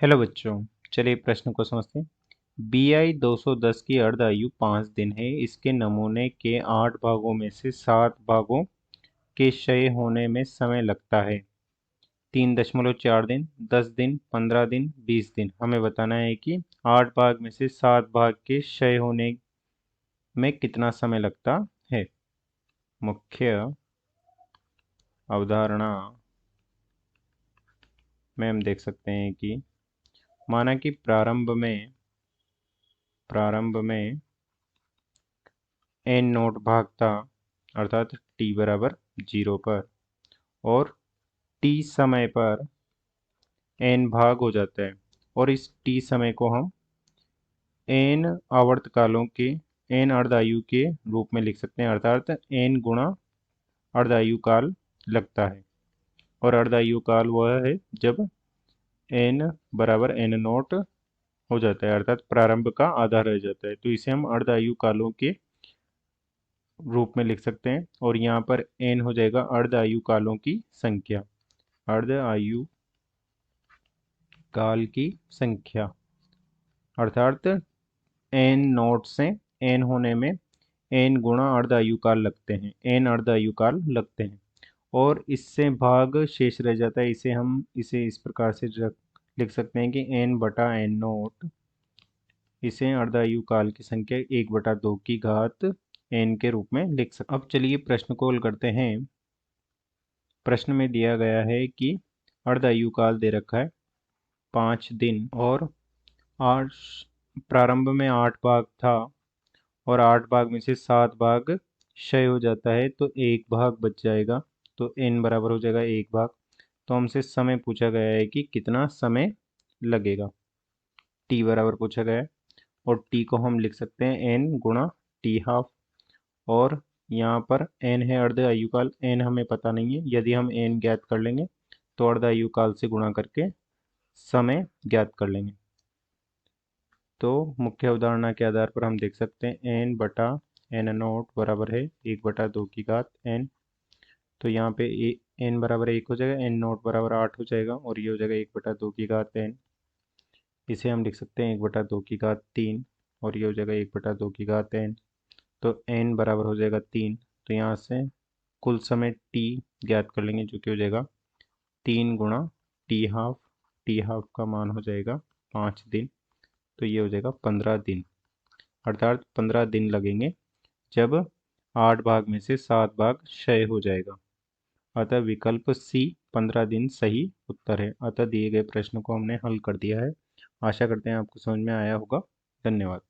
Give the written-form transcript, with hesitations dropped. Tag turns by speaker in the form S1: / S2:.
S1: Hello बच्चों। चलिए प्रश्न को समझते हैं। BI 210 की अर्ध आयु 5 दिन है। इसके नमूने के 8 भागों में से 7 भागों के क्षय होने में समय लगता है 3.4 दिन, 10 दिन, 15 दिन, 20 दिन। हमें बताना है कि 8 भाग में से 7 भाग के क्षय होने में कितना समय लगता है। मुख्य अवधारणा में हम देख सकते हैं कि माना कि प्रारंभ में n नोट भाग था, अर्थात t बराबर 0 पर, और t समय पर n भाग हो जाता है। और इस t समय को हम n आवर्तकालों के n अर्धायु के रूप में लिख सकते हैं, अर्थात n गुणा अर्धायु काल लगता है। और अर्धायु काल वह है जब n बराबर n नोट हो जाता है, अर्थात प्रारंभ का आधा रह जाता है। तो इसे हम अर्धायु कालों के रूप में लिख सकते हैं। और यहाँ पर n हो जाएगा अर्ध आयु कालों की संख्या, अर्ध आयु काल की संख्या, अर्थात n नोट से n होने में n गुणा अर्ध आयु काल लगते हैं, n अर्ध आयु काल लगते हैं। और इससे भाग शेष रह जाता है। इसे इस प्रकार से लिख सकते हैं कि n बटा n नोट, इसे अर्धायु काल की संख्या 1/2 की घात n के रूप में लिख सकते हैं। अब चलिए प्रश्न को हल करते हैं। प्रश्न में दिया गया है कि अर्धायु काल दे रखा है 5 दिन, और आठ प्रारंभ में 8 भाग था, और 8 भाग में से 7 भाग क्षय हो जाता है, तो एक भाग बच जाएगा। तो n बराबर हो जाएगा 1 भाग। तो हमसे समय पूछा गया है कि कितना समय लगेगा, t बराबर पूछा गया है। और t को हम लिख सकते हैं n गुणा t हाफ। और यहाँ पर n है अर्ध आयुकाल, n हमें पता नहीं है। यदि हम n ज्ञात कर लेंगे तो अर्ध आयुकाल से गुणा करके समय ज्ञात कर लेंगे। तो मुख्य अवधारणा के आधार पर हम देख सकते हैं n बटा n नोट बराबर है 1/2 की घात n। तो यहाँ पे n बराबर 1 हो जाएगा, n नोट बराबर 8 हो जाएगा, और ये हो जाएगा 1/2 की घात n। इसे हम लिख सकते हैं 1/2 की घात 3, और ये हो जाएगा 1/2 की घात n। तो n बराबर हो जाएगा 3। तो यहाँ से कुल समय t ज्ञात कर लेंगे, जो कि हो जाएगा 3 गुणा टी हाफ का मान हो जाएगा 5 दिन। तो ये हो जाएगा 15 दिन, अर्थात 15 दिन लगेंगे जब 8 भाग में से 7 भाग क्षय हो जाएगा। अतः विकल्प सी 15 दिन सही उत्तर है। अतः दिए गए प्रश्न को हमने हल कर दिया है। आशा करते हैं आपको समझ में आया होगा। धन्यवाद।